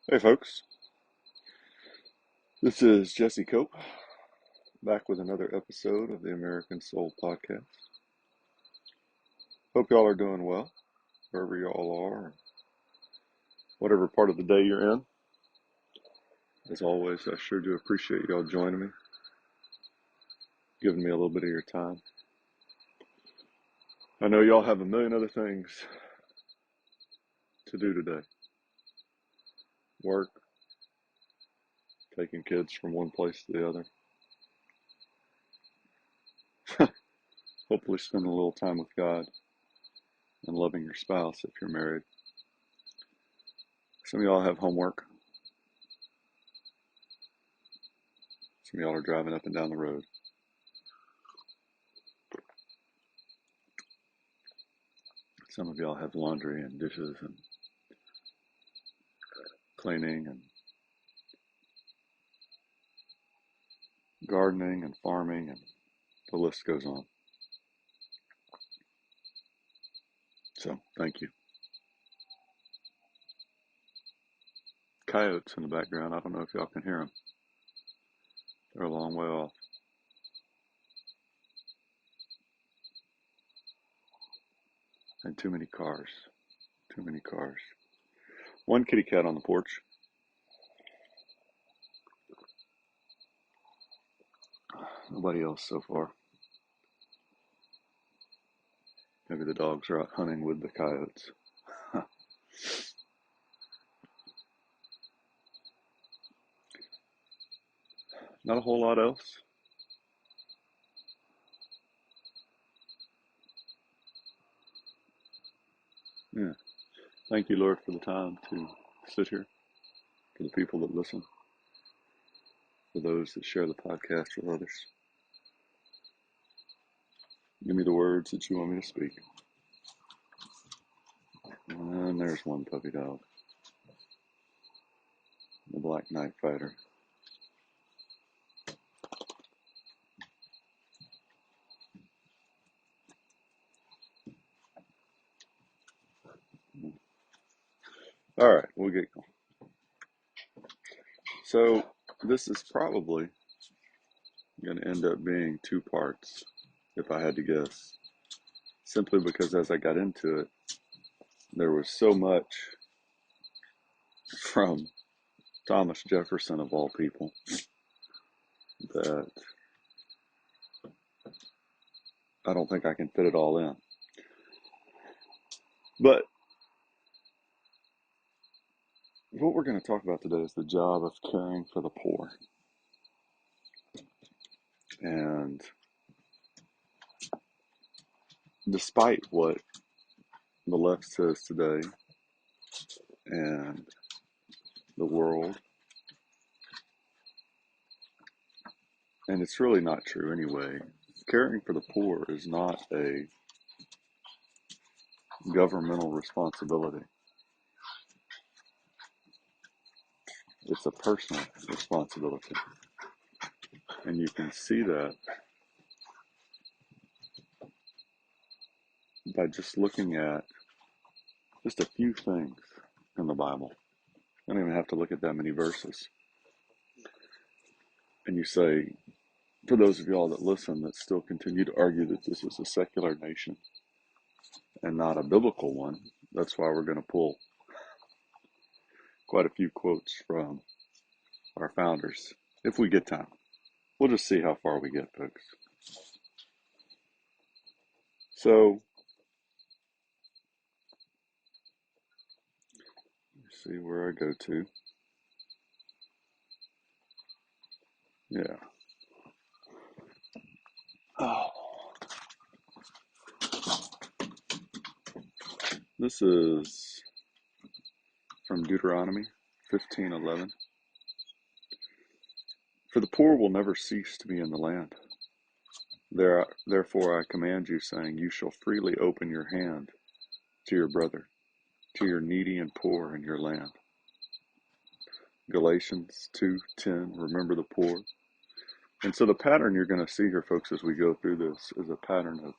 Hey folks, this is Jesse Cope back with another episode of the American Soul Podcast. Hope y'all are doing well, wherever y'all are, whatever part of the day you're in. As always, I sure do appreciate y'all joining me, giving me a little bit of your time. I know y'all have a million other things to do today. Work, taking kids from one place to the other. Hopefully spending a little time with God and loving your spouse if you're married. Some of y'all have homework. Some of y'all are driving up and down the road. Some of y'all have laundry and dishes and cleaning and gardening and farming, and the list goes on. So, thank you. Coyotes in the background. I don't know if y'all can hear them. They're a long way off. And too many cars. Too many cars. One kitty cat on the porch. Nobody else so far. Maybe the dogs are out hunting with the coyotes. Not a whole lot else. Yeah. Thank you, Lord, for the time to sit here, for the people that listen, for those that share the podcast with others. Give me the words that you want me to speak. And there's one puppy dog, the Black Knight Fighter. All right, we'll get going. So this is probably going to end up being two parts, if I had to guess, simply because as I got into it, there was so much from Thomas Jefferson, of all people, that I don't think I can fit it all in. But what we're going to talk about today is the job of caring for the poor. And despite what the left says today and the world, and it's really not true anyway, caring for the poor is not a governmental responsibility. It's a personal responsibility. And you can see that by just looking at just a few things in the Bible. You don't even have to look at that many verses. And you say, for those of y'all that listen that still continue to argue that this is a secular nation and not a biblical one, that's why we're going to pull quite a few quotes from our founders, if we get time. We'll just see how far we get, folks. So, let's see where I go to. Yeah. Oh. This is from Deuteronomy 15:11. For the poor will never cease to be in the land. Therefore I command you, saying, you shall freely open your hand to your brother, to your needy and poor in your land. Galatians 2:10, remember the poor. And so the pattern you're going to see here, folks, as we go through this is a pattern of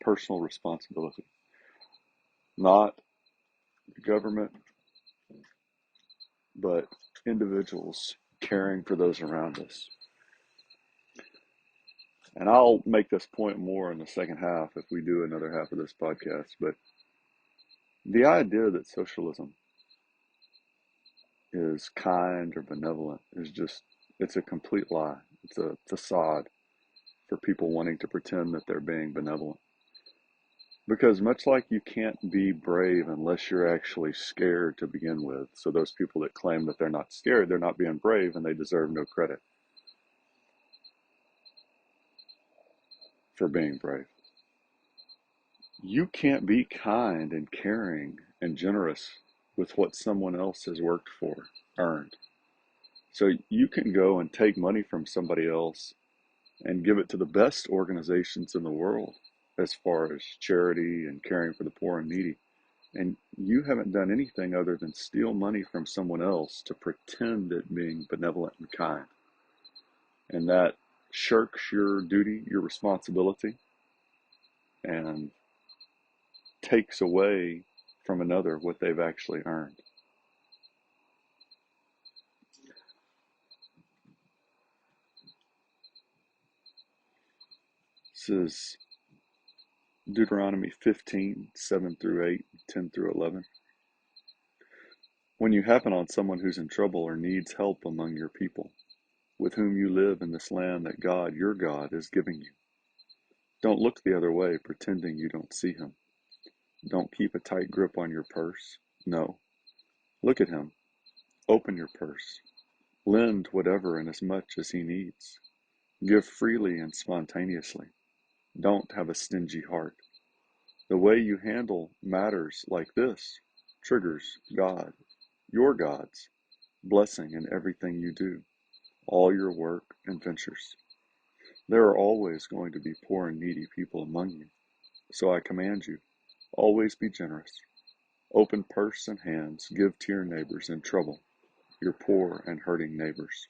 personal responsibility. Not government, but individuals caring for those around us. And I'll make this point more in the second half if we do another half of this podcast. But the idea that socialism is kind or benevolent is just, it's a complete lie. It's a facade for people wanting to pretend that they're being benevolent. Because much like you can't be brave unless you're actually scared to begin with. So those people that claim that they're not scared, they're not being brave and they deserve no credit for being brave. You can't be kind and caring and generous with what someone else has worked for, earned. So you can go and take money from somebody else and give it to the best organizations in the world as far as charity and caring for the poor and needy. And you haven't done anything other than steal money from someone else to pretend at being benevolent and kind. And that shirks your duty, your responsibility, and takes away from another what they've actually earned. This is Deuteronomy 15, 7 through 8, 10 through 11. When you happen on someone who's in trouble or needs help among your people, with whom you live in this land that God, your God, is giving you, don't look the other way, pretending you don't see him. Don't keep a tight grip on your purse. No. Look at him. Open your purse. Lend whatever and as much as he needs. Give freely and spontaneously. Don't have a stingy heart. The way you handle matters like this triggers God, your God's, blessing in everything you do, all your work and ventures. There are always going to be poor and needy people among you. So I command you, always be generous. Open purse and hands, give to your neighbors in trouble, your poor and hurting neighbors.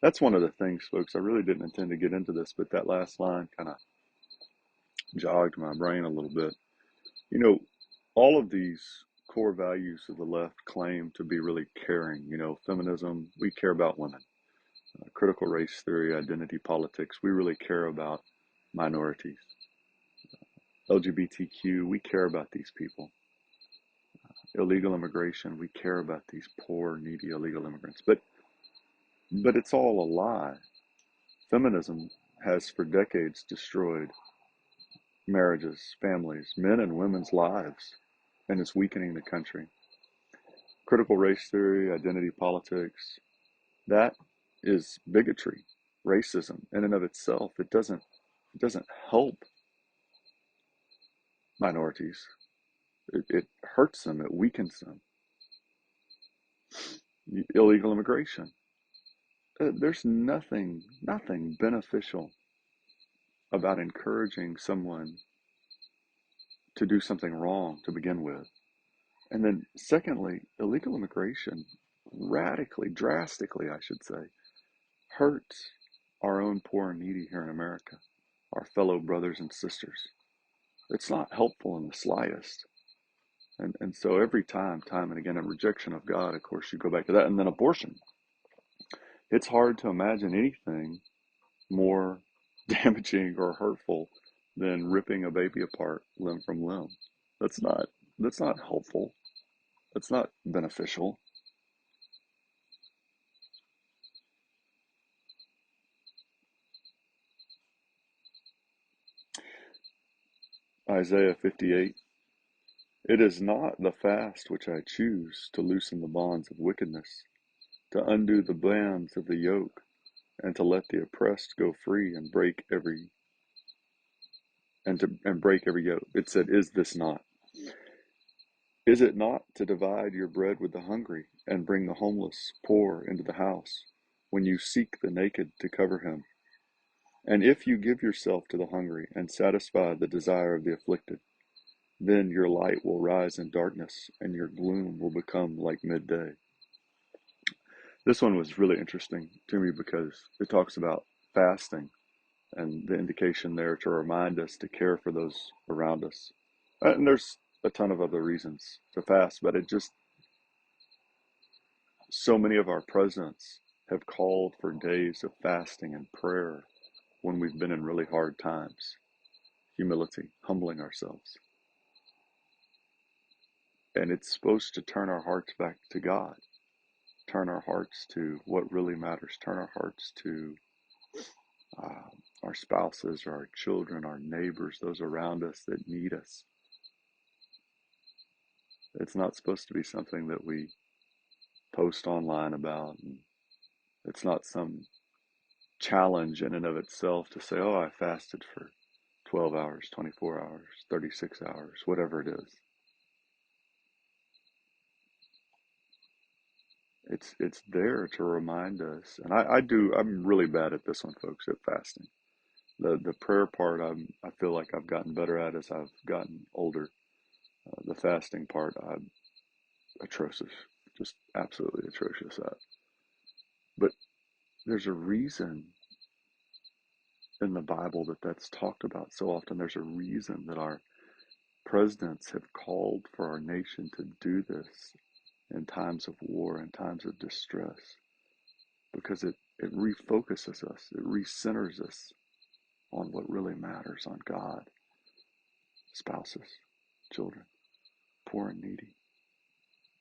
That's one of the things, folks. I really didn't intend to get into this, but that last line kind of jogged my brain a little bit. You know, all of these core values of the left claim to be really caring. You know, feminism, we care about women. Critical race theory, identity politics, we really care about minorities. LGBTQ, we care about these people. Illegal immigration, we care about these poor, needy illegal immigrants. But it's all a lie. Feminism has for decades destroyed marriages, families, men and women's lives, and it's weakening the country. Critical race theory, identity politics, that is bigotry, racism in and of itself. It doesn't help minorities. It hurts them, it weakens them. Illegal immigration. There's nothing beneficial about encouraging someone to do something wrong to begin with. And then secondly, illegal immigration radically, drastically, I should say, hurts our own poor and needy here in America, our fellow brothers and sisters. It's not helpful in the slightest. And so every time and again, a rejection of God, of course, you go back to that. And then abortion. It's hard to imagine anything more damaging or hurtful than ripping a baby apart limb from limb. That's not that's not helpful. That's not beneficial. Isaiah 58. It is not the fast which I choose to loosen the bonds of wickedness, to undo the bands of the yoke, and to let the oppressed go free and break every yoke. It said, is this not? Is it not to divide your bread with the hungry and bring the homeless poor into the house, when you seek the naked to cover him? And if you give yourself to the hungry and satisfy the desire of the afflicted, then your light will rise in darkness and your gloom will become like midday. This one was really interesting to me because it talks about fasting and the indication there to remind us to care for those around us. And there's a ton of other reasons to fast, but So many of our presidents have called for days of fasting and prayer when we've been in really hard times. Humility, humbling ourselves. And it's supposed to turn our hearts back to God, turn our hearts to what really matters, turn our hearts to uh, our spouses, or our children, our neighbors, those around us that need us. It's not supposed to be something that we post online about. And it's not some challenge in and of itself to say, oh, I fasted for 12 hours, 24 hours, 36 hours, whatever it is. It's there to remind us. And I'm really bad at this one, folks, at fasting. The prayer part, I feel like I've gotten better at as I've gotten older. The fasting part, I'm atrocious, just absolutely atrocious at. But there's a reason in the Bible that that's talked about so often. There's a reason that our presidents have called for our nation to do this in times of war, in times of distress, because it refocuses us, it recenters us on what really matters, on God, spouses, children, poor and needy,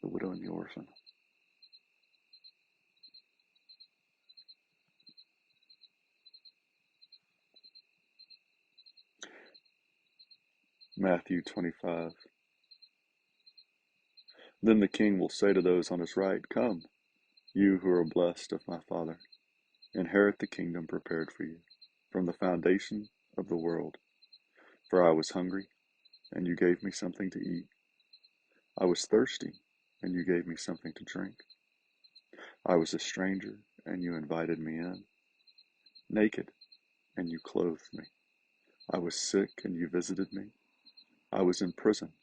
the widow and the orphan. Matthew 25. Then the king will say to those on his right, come, you who are blessed of my Father, inherit the kingdom prepared for you from the foundation of the world. For I was hungry, and you gave me something to eat. I was thirsty, and you gave me something to drink. I was a stranger, and you invited me in. Naked, and you clothed me. I was sick, and you visited me. I was in prison,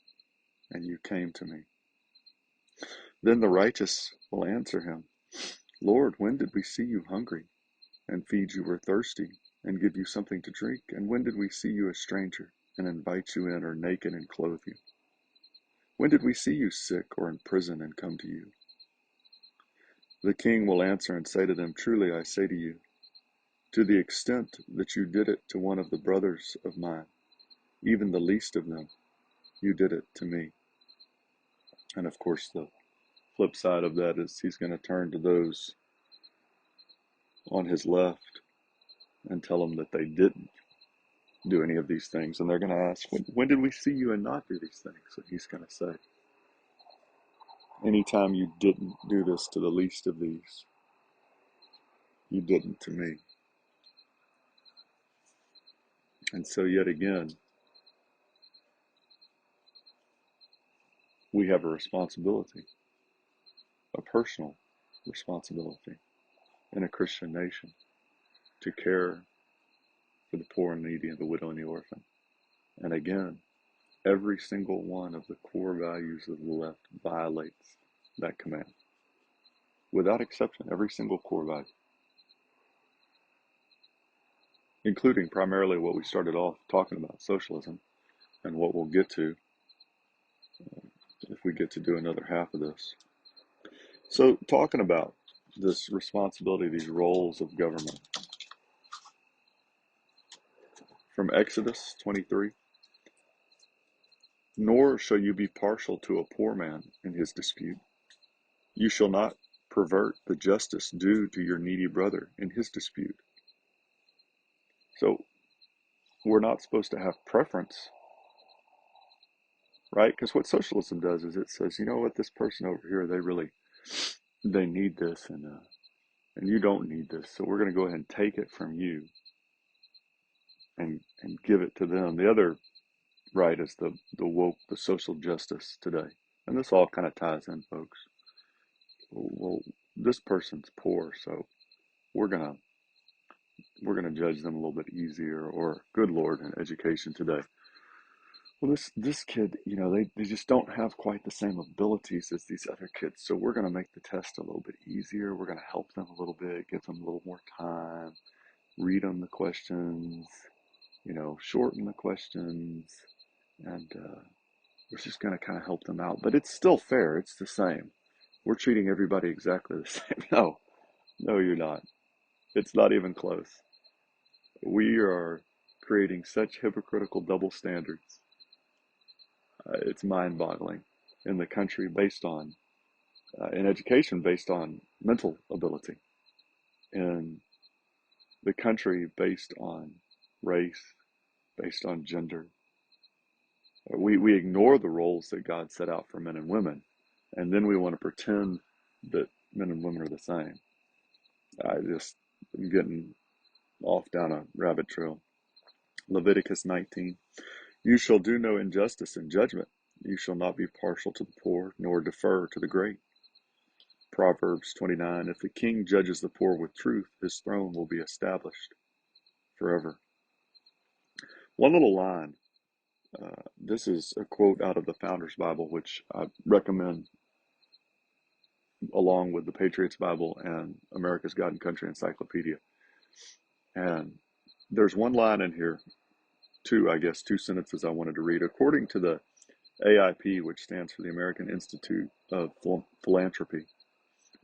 and you came to me. Then the righteous will answer him, Lord, when did we see you hungry and feed you, or thirsty and give you something to drink? And when did we see you a stranger and invite you in, or naked and clothe you? When did we see you sick or in prison and come to you? The king will answer and say to them, truly I say to you, to the extent that you did it to one of the brothers of mine, even the least of them, you did it to me. And of course, the flip side of that is he's going to turn to those on his left and tell them that they didn't do any of these things. And they're going to ask, when did we see you and not do these things? And he's going to say, anytime you didn't do this to the least of these, you didn't to me. And so yet again, we have a responsibility, a personal responsibility in a Christian nation to care for the poor and needy and the widow and the orphan. And again, every single one of the core values of the left violates that command. Without exception, every single core value, including primarily what we started off talking about, socialism, and what we'll get to if we get to do another half of this. So, talking about this responsibility, these roles of government, from Exodus 23, nor shall you be partial to a poor man in his dispute. You shall not pervert the justice due to your needy brother in his dispute. So, we're not supposed to have preference, right? Because what socialism does is it says, you know what, this person over here, they need this, and you don't need this. So we're going to go ahead and take it from you and give it to them. The other right is the woke, the social justice today. And this all kind of ties in, folks. Well, this person's poor, so we're gonna judge them a little bit easier, or good Lord, in education today. Well, this kid, they just don't have quite the same abilities as these other kids. So we're going to make the test a little bit easier. We're going to help them a little bit, give them a little more time, read them the questions, shorten the questions, and we're just going to kind of help them out. But it's still fair. It's the same. We're treating everybody exactly the same. No, no, you're not. It's not even close. We are creating such hypocritical double standards. It's mind-boggling in the country based on, in education based on mental ability, in the country based on race, based on gender. We ignore the roles that God set out for men and women, and then we want to pretend that men and women are the same. I just am getting off down a rabbit trail. Leviticus 19. You shall do no injustice in judgment. You shall not be partial to the poor, nor defer to the great. Proverbs 29. If the king judges the poor with truth, his throne will be established forever. One little line. This is a quote out of the Founders Bible, which I recommend along with the Patriots Bible and America's God and Country Encyclopedia. And there's one line in here, two sentences I wanted to read. According to the AIP, which stands for the American Institute of Philanthropy,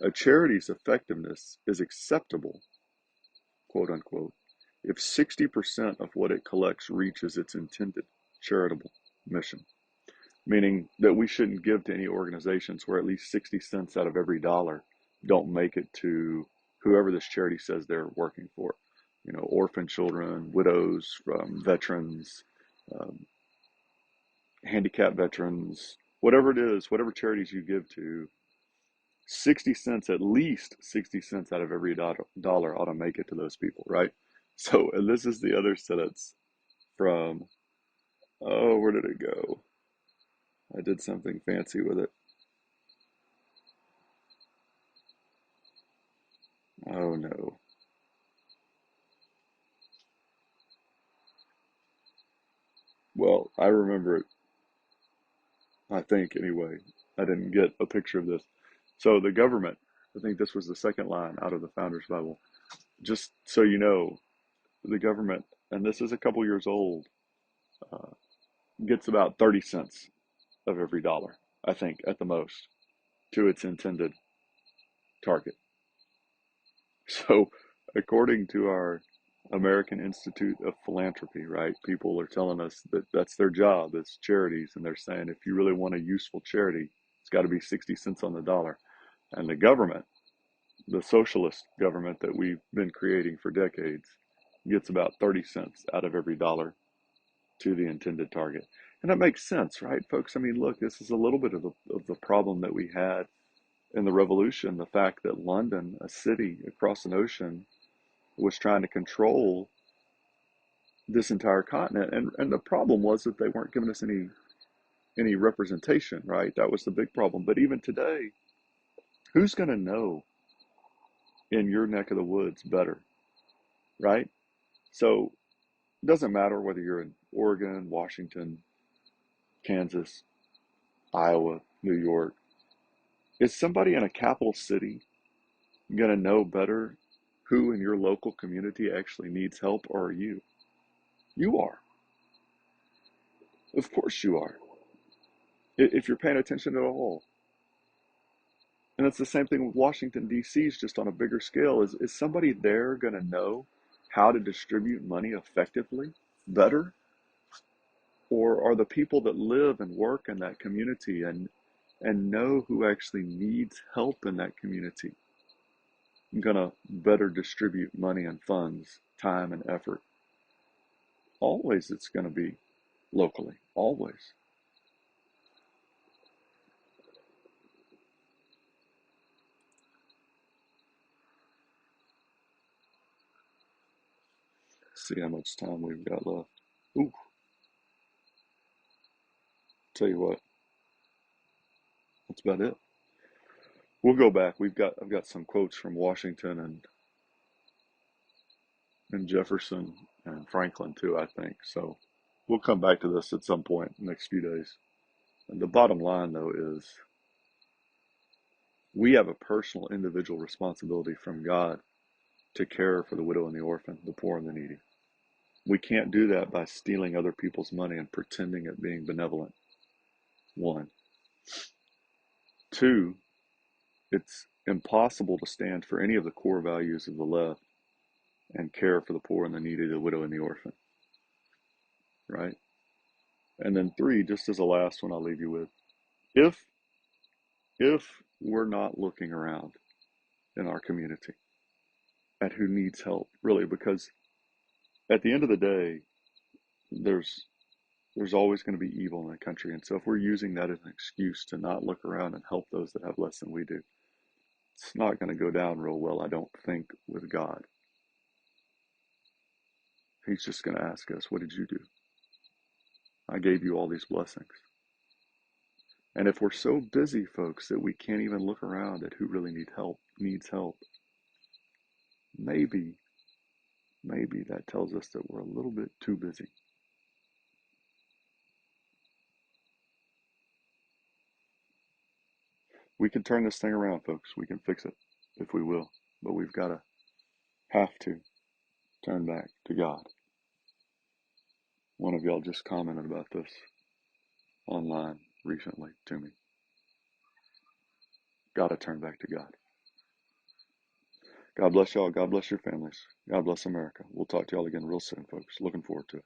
a charity's effectiveness is acceptable, quote unquote, if 60% of what it collects reaches its intended charitable mission. Meaning that we shouldn't give to any organizations where at least 60 cents out of every dollar don't make it to whoever this charity says they're working for. You know, orphan children, widows, veterans, um, handicapped veterans, whatever it is, whatever charities you give to, 60 cents, at least 60 cents out of every dollar ought to make it to those people, right? So, and this is the other sentence from, oh, where did it go? I did something fancy with it. Oh no. Well, I remember it, I think anyway. I didn't get a picture of this. So the government, I think this was the second line out of the Founders Bible. Just so you know, the government, and this is a couple years old, uh, gets about 30 cents of every dollar, I think, at the most, to its intended target. So, according to our American Institute of Philanthropy, right, people are telling us that that's their job, it's charities, and they're saying if you really want a useful charity, it's got to be 60 cents on the dollar. And the government, the socialist government that we've been creating for decades, gets about 30 cents out of every dollar to the intended target. And that makes sense, right, folks? I mean, look, this is a little bit of the problem that we had in the revolution, the fact that London, a city across an ocean, was trying to control this entire continent. And the problem was that they weren't giving us any representation, right? That was the big problem. But even today, who's going to know in your neck of the woods better, right? So it doesn't matter whether you're in Oregon, Washington, Kansas, Iowa, New York. Is somebody in a capital city going to know better who in your local community actually needs help, or are you? You are. Of course you are. If you're paying attention at all. And it's the same thing with Washington, D.C., is just on a bigger scale. Is somebody there going to know how to distribute money effectively, better? Or are the people that live and work in that community and know who actually needs help in that community going to better distribute money and funds, time and effort? Always it's going to be locally, always. See how much time we've got left. Ooh, tell you what, that's about it. We'll go back. I've got some quotes from Washington and Jefferson and Franklin too, I think. So we'll come back to this at some point in the next few days. And the bottom line though is we have a personal individual responsibility from God to care for the widow and the orphan, the poor and the needy. We can't do that by stealing other people's money and pretending at being benevolent. One. Two, It's impossible to stand for any of the core values of the left and care for the poor and the needy, the widow and the orphan, right? And then three, just as a last one I'll leave you with, if we're not looking around in our community at who needs help, really, because at the end of the day, there's always going to be evil in the country. And so if we're using that as an excuse to not look around and help those that have less than we do, it's not going to go down real well, I don't think, with God. He's just going to ask us, what did you do? I gave you all these blessings. And if we're so busy, folks, that we can't even look around at who really needs help, maybe that tells us that we're a little bit too busy. We can turn this thing around, folks. We can fix it if we will. But we've got to have to turn back to God. One of y'all just commented about this online recently to me. Got to turn back to God. God bless y'all. God bless your families. God bless America. We'll talk to y'all again real soon, folks. Looking forward to it.